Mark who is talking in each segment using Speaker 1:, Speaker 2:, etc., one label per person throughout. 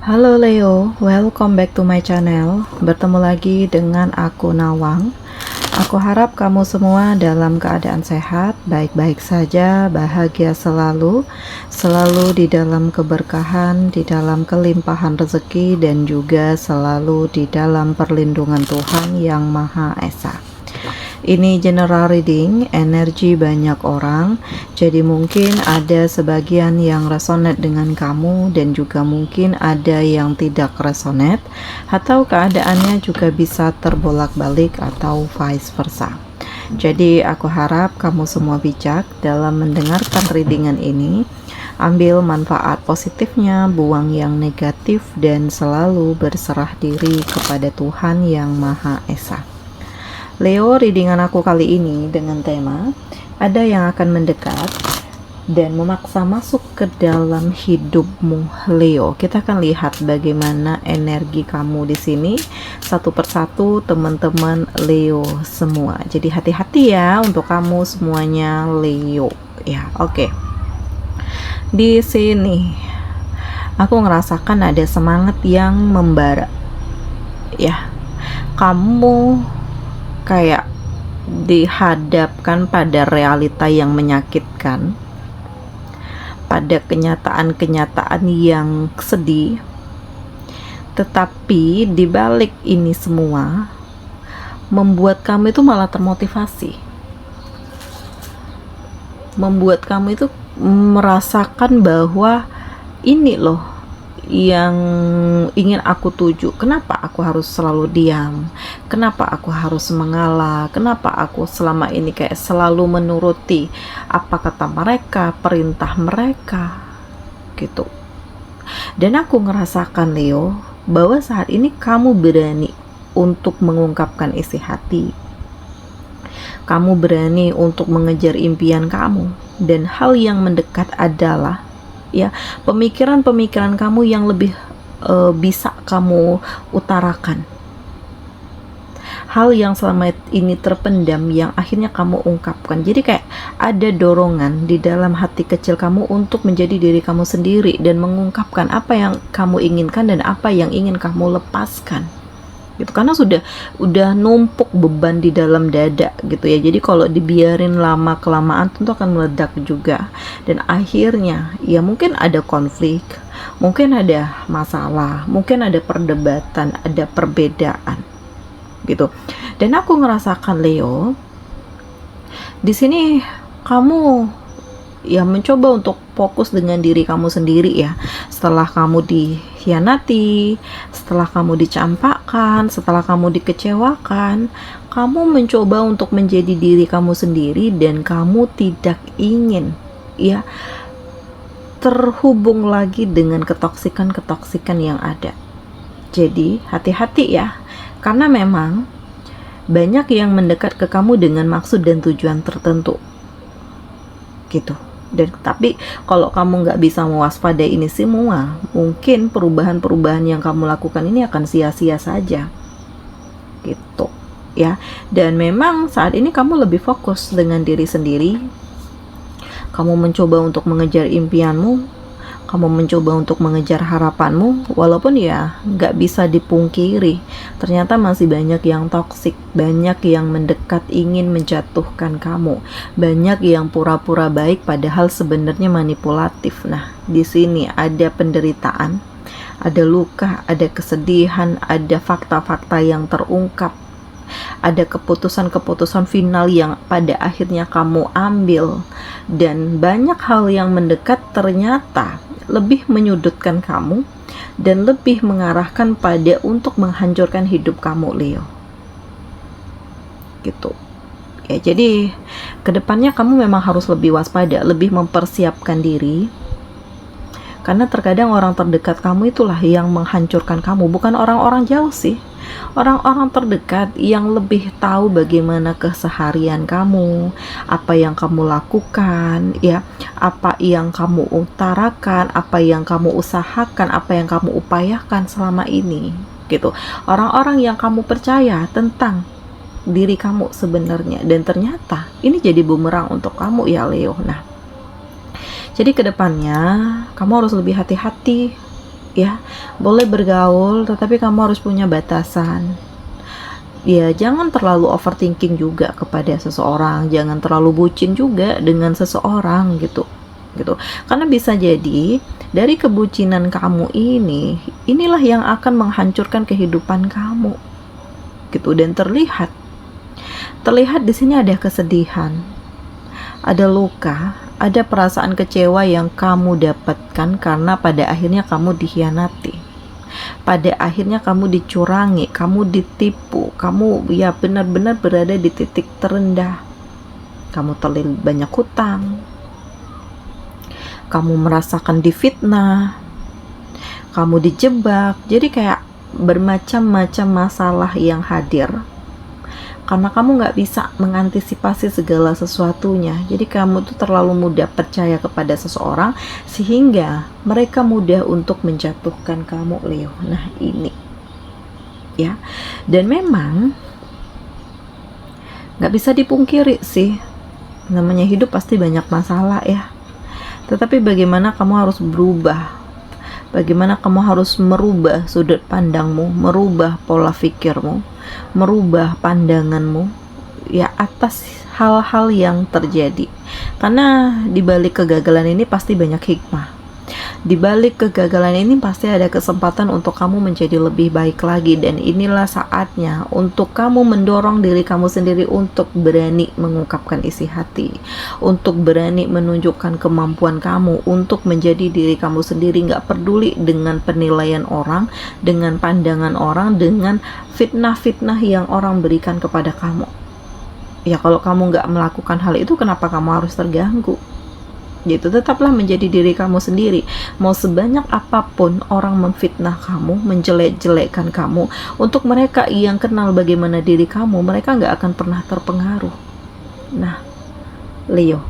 Speaker 1: Halo Leo, welcome back to my channel. Bertemu lagi dengan aku Nawang. Aku harap kamu semua dalam keadaan sehat, baik-baik saja, bahagia selalu, selalu di dalam keberkahan, di dalam kelimpahan rezeki, dan juga selalu di dalam perlindungan Tuhan Yang Maha Esa. Ini general reading, energi banyak orang, jadi mungkin ada sebagian yang resonate dengan kamu dan juga mungkin ada yang tidak resonate, atau keadaannya juga bisa terbolak-balik atau vice versa. Jadi aku harap kamu semua bijak dalam mendengarkan readingan ini. Ambil manfaat positifnya, buang yang negatif, dan selalu berserah diri kepada Tuhan Yang Maha Esa. Leo, readingan aku kali ini dengan tema ada yang akan mendekat dan memaksa masuk ke dalam hidupmu, Leo. Kita akan lihat bagaimana energi kamu di sini satu persatu, teman-teman Leo semua. Jadi hati-hati ya untuk kamu semuanya Leo. Ya, oke. Di sini aku ngerasakan ada semangat yang membara. Ya, kamu kayak dihadapkan pada realita yang menyakitkan, pada kenyataan-kenyataan yang sedih, tetapi dibalik ini semua membuat kamu itu malah termotivasi, membuat kamu itu merasakan bahwa ini loh yang ingin aku tuju. Kenapa aku harus selalu diam? Kenapa aku harus mengalah? Kenapa aku selama ini kayak selalu menuruti apa kata mereka, perintah mereka gitu. Dan aku ngerasakan Leo bahwa saat ini kamu berani untuk mengungkapkan isi hati. Kamu berani untuk mengejar impian kamu, dan hal yang mendekat adalah ya pemikiran-pemikiran kamu yang lebih bisa kamu utarakan, hal yang selama ini terpendam yang akhirnya kamu ungkapkan. Jadi kayak ada dorongan di dalam hati kecil kamu untuk menjadi diri kamu sendiri dan mengungkapkan apa yang kamu inginkan dan apa yang ingin kamu lepaskan gitu, karena udah numpuk beban di dalam dada gitu ya. Jadi kalau dibiarin lama kelamaan tentu akan meledak juga, dan akhirnya ya mungkin ada konflik, mungkin ada masalah, mungkin ada perdebatan, ada perbedaan gitu. Dan aku ngerasakan Leo di sini kamu ya mencoba untuk fokus dengan diri kamu sendiri ya. Setelah kamu dikhianati, setelah kamu dicampakkan, setelah kamu dikecewakan, kamu mencoba untuk menjadi diri kamu sendiri dan kamu tidak ingin ya terhubung lagi dengan ketoksikan yang ada. Jadi hati-hati ya, karena memang banyak yang mendekat ke kamu dengan maksud dan tujuan tertentu gitu. Dan tapi kalau kamu nggak bisa mewaspadai ini semua, mungkin perubahan-perubahan yang kamu lakukan ini akan sia-sia saja gitu ya. Dan memang saat ini kamu lebih fokus dengan diri sendiri. Kamu mencoba untuk mengejar impianmu, kamu mencoba untuk mengejar harapanmu, walaupun ya nggak bisa dipungkiri ternyata masih banyak yang toksik, banyak yang mendekat ingin menjatuhkan kamu, banyak yang pura-pura baik padahal sebenarnya manipulatif. Nah, di sini ada penderitaan, ada luka, ada kesedihan, ada fakta-fakta yang terungkap, ada keputusan-keputusan final yang pada akhirnya kamu ambil, dan banyak hal yang mendekat ternyata lebih menyudutkan kamu dan lebih mengarahkan pada untuk menghancurkan hidup kamu Leo gitu ya. Jadi kedepannya kamu memang harus lebih waspada, lebih mempersiapkan diri, karena terkadang orang terdekat kamu itulah yang menghancurkan kamu, bukan orang-orang jauh sih. Orang-orang terdekat yang lebih tahu bagaimana keseharian kamu, apa yang kamu lakukan ya, apa yang kamu utarakan, apa yang kamu usahakan, apa yang kamu upayakan selama ini gitu. Orang-orang yang kamu percaya tentang diri kamu sebenarnya, dan ternyata ini jadi bumerang untuk kamu ya Leo. Nah, jadi kedepannya kamu harus lebih hati-hati ya. Boleh bergaul, tetapi kamu harus punya batasan. Ya, jangan terlalu overthinking juga kepada seseorang, jangan terlalu bucin juga dengan seseorang gitu. Karena bisa jadi dari kebucinan kamu ini, inilah yang akan menghancurkan kehidupan kamu gitu. Dan terlihat di sini ada kesedihan, ada luka, ada perasaan kecewa yang kamu dapatkan karena pada akhirnya kamu dikhianati, pada akhirnya kamu dicurangi, kamu ditipu, kamu ya benar-benar berada di titik terendah. Kamu terlilit banyak hutang, kamu merasakan difitnah, kamu dijebak. Jadi kayak bermacam-macam masalah yang hadir karena kamu nggak bisa mengantisipasi segala sesuatunya. Jadi kamu tuh terlalu mudah percaya kepada seseorang sehingga mereka mudah untuk menjatuhkan kamu, Leo. Nah ini ya, dan memang nggak bisa dipungkiri sih, namanya hidup pasti banyak masalah ya. Tetapi bagaimana kamu harus berubah, bagaimana kamu harus merubah sudut pandangmu, merubah pola pikirmu, merubah pandanganmu ya atas hal-hal yang terjadi. Karena di balik kegagalan ini pasti banyak hikmah. Di balik kegagalan ini pasti ada kesempatan untuk kamu menjadi lebih baik lagi, dan inilah saatnya untuk kamu mendorong diri kamu sendiri untuk berani mengungkapkan isi hati, untuk berani menunjukkan kemampuan kamu untuk menjadi diri kamu sendiri, nggak peduli dengan penilaian orang, dengan pandangan orang, dengan fitnah-fitnah yang orang berikan kepada kamu. Ya kalau kamu nggak melakukan hal itu, kenapa kamu harus terganggu? Gitu, tetaplah menjadi diri kamu sendiri. Mau sebanyak apapun orang memfitnah kamu, menjelek-jelekkan kamu, untuk mereka yang kenal bagaimana diri kamu, mereka nggak akan pernah terpengaruh. Nah, Leo,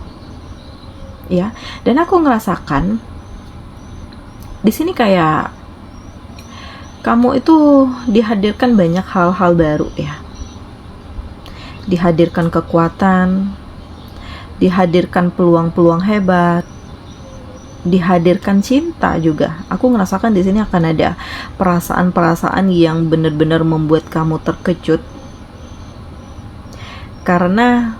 Speaker 1: ya, dan aku ngerasakan di sini kayak kamu itu dihadirkan banyak hal-hal baru ya, dihadirkan kekuatan, dihadirkan peluang-peluang hebat, dihadirkan cinta juga. Aku ngerasakan di sini akan ada perasaan-perasaan yang benar-benar membuat kamu terkejut, karena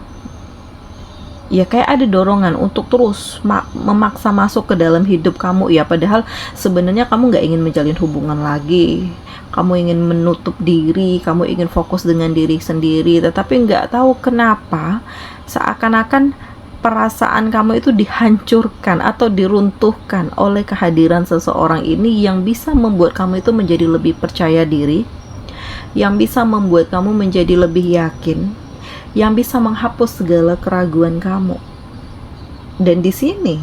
Speaker 1: ya kayak ada dorongan untuk terus memaksa masuk ke dalam hidup kamu ya, padahal sebenarnya kamu nggak ingin menjalin hubungan lagi, kamu ingin menutup diri, kamu ingin fokus dengan diri sendiri, tetapi nggak tahu kenapa seakan-akan perasaan kamu itu dihancurkan atau diruntuhkan oleh kehadiran seseorang ini yang bisa membuat kamu itu menjadi lebih percaya diri, yang bisa membuat kamu menjadi lebih yakin, yang bisa menghapus segala keraguan kamu. Dan di sini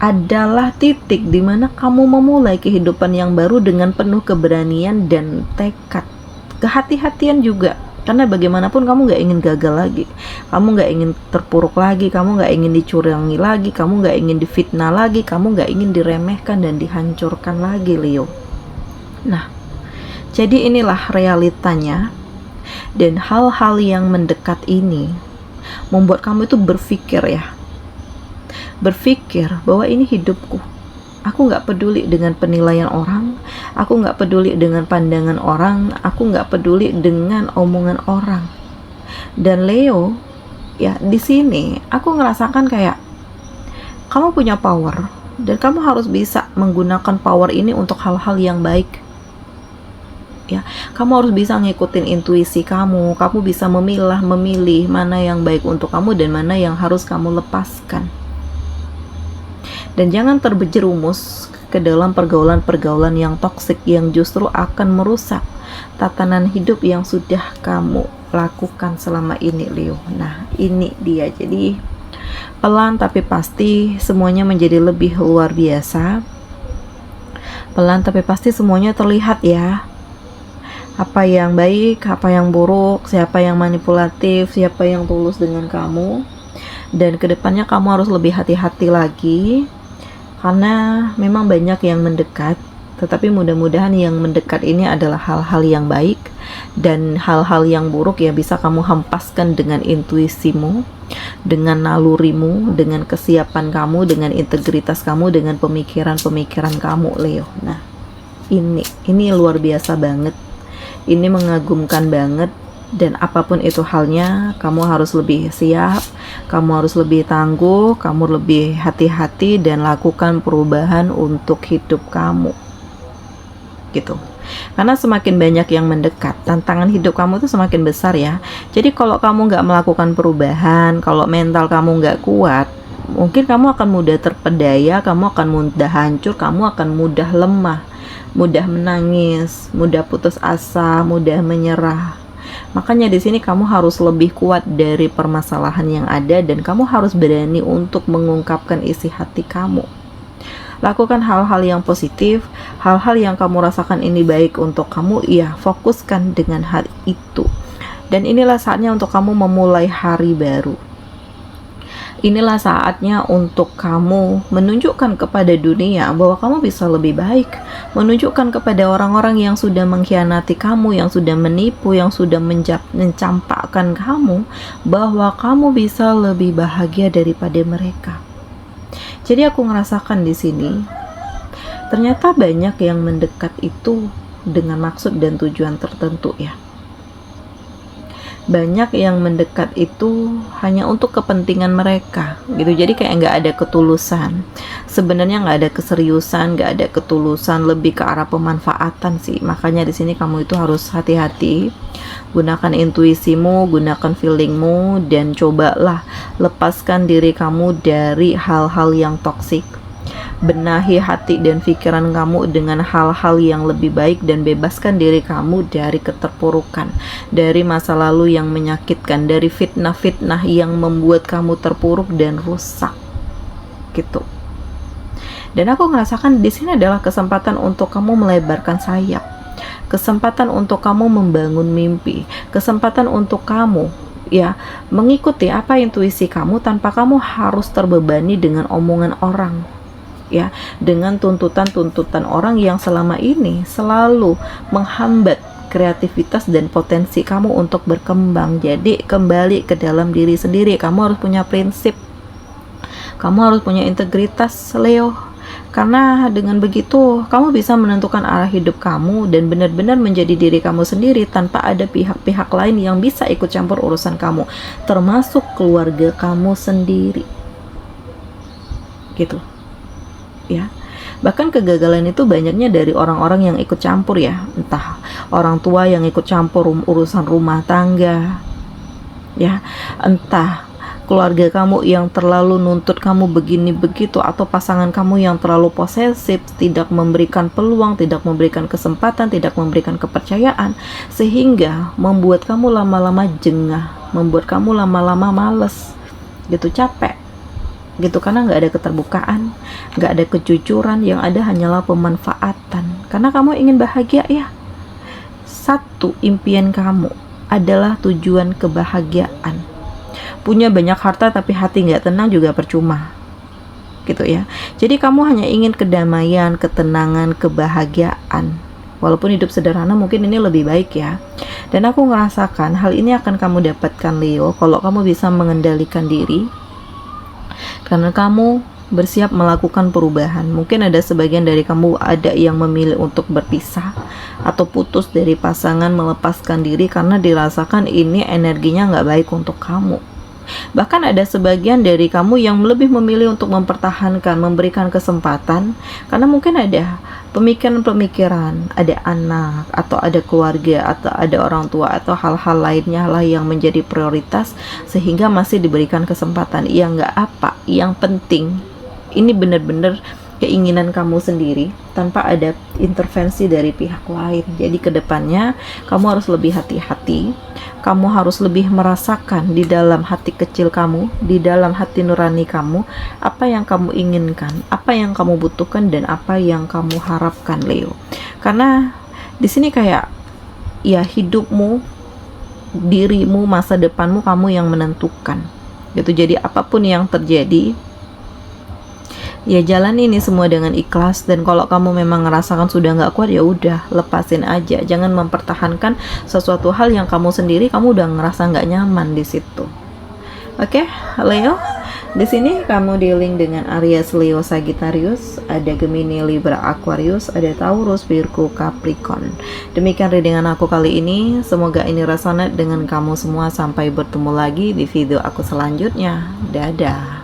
Speaker 1: adalah titik di mana kamu memulai kehidupan yang baru dengan penuh keberanian dan tekad, kehati-hatian juga. Karena bagaimanapun kamu gak ingin gagal lagi, kamu gak ingin terpuruk lagi, kamu gak ingin dicurangi lagi, kamu gak ingin difitnah lagi, kamu gak ingin diremehkan dan dihancurkan lagi, Leo. Nah, jadi inilah realitanya. Dan hal-hal yang mendekat ini membuat kamu itu berpikir ya, berpikir bahwa ini hidupku. Aku gak peduli dengan penilaian orang, aku gak peduli dengan pandangan orang, aku gak peduli dengan omongan orang. Dan Leo, ya di sini aku ngerasakan kayak kamu punya power, dan kamu harus bisa menggunakan power ini untuk hal-hal yang baik. Ya, kamu harus bisa ngikutin intuisi kamu, kamu bisa memilih mana yang baik untuk kamu dan mana yang harus kamu lepaskan. Dan jangan terjerumus ke dalam pergaulan-pergaulan yang toksik yang justru akan merusak tatanan hidup yang sudah kamu lakukan selama ini, Leo. Nah, ini dia. Jadi pelan tapi pasti semuanya menjadi lebih luar biasa. Pelan tapi pasti semuanya terlihat ya. Apa yang baik, apa yang buruk, siapa yang manipulatif, siapa yang tulus dengan kamu. Dan kedepannya kamu harus lebih hati-hati lagi, karena memang banyak yang mendekat, tetapi mudah-mudahan yang mendekat ini adalah hal-hal yang baik, dan hal-hal yang buruk ya bisa kamu hempaskan dengan intuisimu, dengan nalurimu, dengan kesiapan kamu, dengan integritas kamu, dengan pemikiran-pemikiran kamu, Leo. Nah, Ini luar biasa banget, ini mengagumkan banget. Dan apapun itu halnya, kamu harus lebih siap, kamu harus lebih tangguh, kamu lebih hati-hati dan lakukan perubahan untuk hidup kamu gitu. Karena semakin banyak yang mendekat, tantangan hidup kamu itu semakin besar ya. Jadi kalau kamu nggak melakukan perubahan, kalau mental kamu nggak kuat, mungkin kamu akan mudah terpedaya, kamu akan mudah hancur, kamu akan mudah lemah, mudah menangis, mudah putus asa, mudah menyerah. Makanya di sini kamu harus lebih kuat dari permasalahan yang ada, dan kamu harus berani untuk mengungkapkan isi hati kamu. Lakukan hal-hal yang positif, hal-hal yang kamu rasakan ini baik untuk kamu, ya fokuskan dengan hal itu. Dan inilah saatnya untuk kamu memulai hari baru. Inilah saatnya untuk kamu menunjukkan kepada dunia bahwa kamu bisa lebih baik, menunjukkan kepada orang-orang yang sudah mengkhianati kamu, yang sudah menipu, yang sudah mencampakkan kamu, bahwa kamu bisa lebih bahagia daripada mereka. Jadi aku ngerasakan di sini, ternyata banyak yang mendekat itu dengan maksud dan tujuan tertentu ya. Banyak yang mendekat itu hanya untuk kepentingan mereka gitu. Jadi kayak nggak ada ketulusan, sebenarnya nggak ada keseriusan, nggak ada ketulusan, lebih ke arah pemanfaatan sih. Makanya di sini kamu itu harus hati-hati, gunakan intuisimu, gunakan feelingmu, dan cobalah lepaskan diri kamu dari hal-hal yang toksik. Benahi hati dan pikiran kamu dengan hal-hal yang lebih baik, dan bebaskan diri kamu dari keterpurukan, dari masa lalu yang menyakitkan, dari fitnah-fitnah yang membuat kamu terpuruk dan rusak gitu. Dan aku merasakan di sini adalah kesempatan untuk kamu melebarkan sayap, kesempatan untuk kamu membangun mimpi, kesempatan untuk kamu ya mengikuti apa intuisi kamu tanpa kamu harus terbebani dengan omongan orang ya, dengan tuntutan-tuntutan orang yang selama ini selalu menghambat kreativitas dan potensi kamu untuk berkembang. Jadi kembali ke dalam diri sendiri, kamu harus punya prinsip, kamu harus punya integritas Leo, karena dengan begitu kamu bisa menentukan arah hidup kamu dan benar-benar menjadi diri kamu sendiri tanpa ada pihak-pihak lain yang bisa ikut campur urusan kamu, termasuk keluarga kamu sendiri gitu ya. Bahkan kegagalan itu banyaknya dari orang-orang yang ikut campur ya, entah orang tua yang ikut campur urusan rumah tangga ya, entah keluarga kamu yang terlalu nuntut kamu begini begitu, atau pasangan kamu yang terlalu posesif, tidak memberikan peluang, tidak memberikan kesempatan, tidak memberikan kepercayaan, sehingga membuat kamu lama-lama jengah, membuat kamu lama-lama males gitu, capek gitu, karena nggak ada keterbukaan, nggak ada kejujuran, yang ada hanyalah pemanfaatan. Karena kamu ingin bahagia ya, satu impian kamu adalah tujuan kebahagiaan. Punya banyak harta tapi hati nggak tenang juga percuma gitu ya. Jadi kamu hanya ingin kedamaian, ketenangan, kebahagiaan. Walaupun hidup sederhana mungkin ini lebih baik ya. Dan aku ngerasakan hal ini akan kamu dapatkan Leo kalau kamu bisa mengendalikan diri, karena kamu bersiap melakukan perubahan. Mungkin ada sebagian dari kamu ada yang memilih untuk berpisah atau putus dari pasangan, melepaskan diri karena dirasakan ini energinya nggak baik untuk kamu. Bahkan ada sebagian dari kamu yang lebih memilih untuk mempertahankan, memberikan kesempatan, karena mungkin ada pemikiran-pemikiran, ada anak, atau ada keluarga, atau ada orang tua, atau hal-hal lainnya lah yang menjadi prioritas, sehingga masih diberikan kesempatan. Ya nggak apa, yang penting ini benar-benar keinginan kamu sendiri tanpa ada intervensi dari pihak lain. Jadi kedepannya kamu harus lebih hati-hati, kamu harus lebih merasakan di dalam hati kecil kamu, di dalam hati nurani kamu, apa yang kamu inginkan, apa yang kamu butuhkan, dan apa yang kamu harapkan Leo. Karena di sini kayak ya hidupmu, dirimu, masa depanmu kamu yang menentukan gitu. Jadi apapun yang terjadi, ya jalani ini semua dengan ikhlas. Dan kalau kamu memang ngerasakan sudah nggak kuat, ya udah lepasin aja. Jangan mempertahankan sesuatu hal yang kamu sendiri kamu udah ngerasa nggak nyaman di situ. Oke, Leo. Di sini kamu dealing dengan Aries, Leo, Sagittarius, ada Gemini, Libra, Aquarius, ada Taurus, Virgo, Capricorn. Demikian readingan aku kali ini. Semoga ini resonate dengan kamu semua. Sampai bertemu lagi di video aku selanjutnya. Dadah.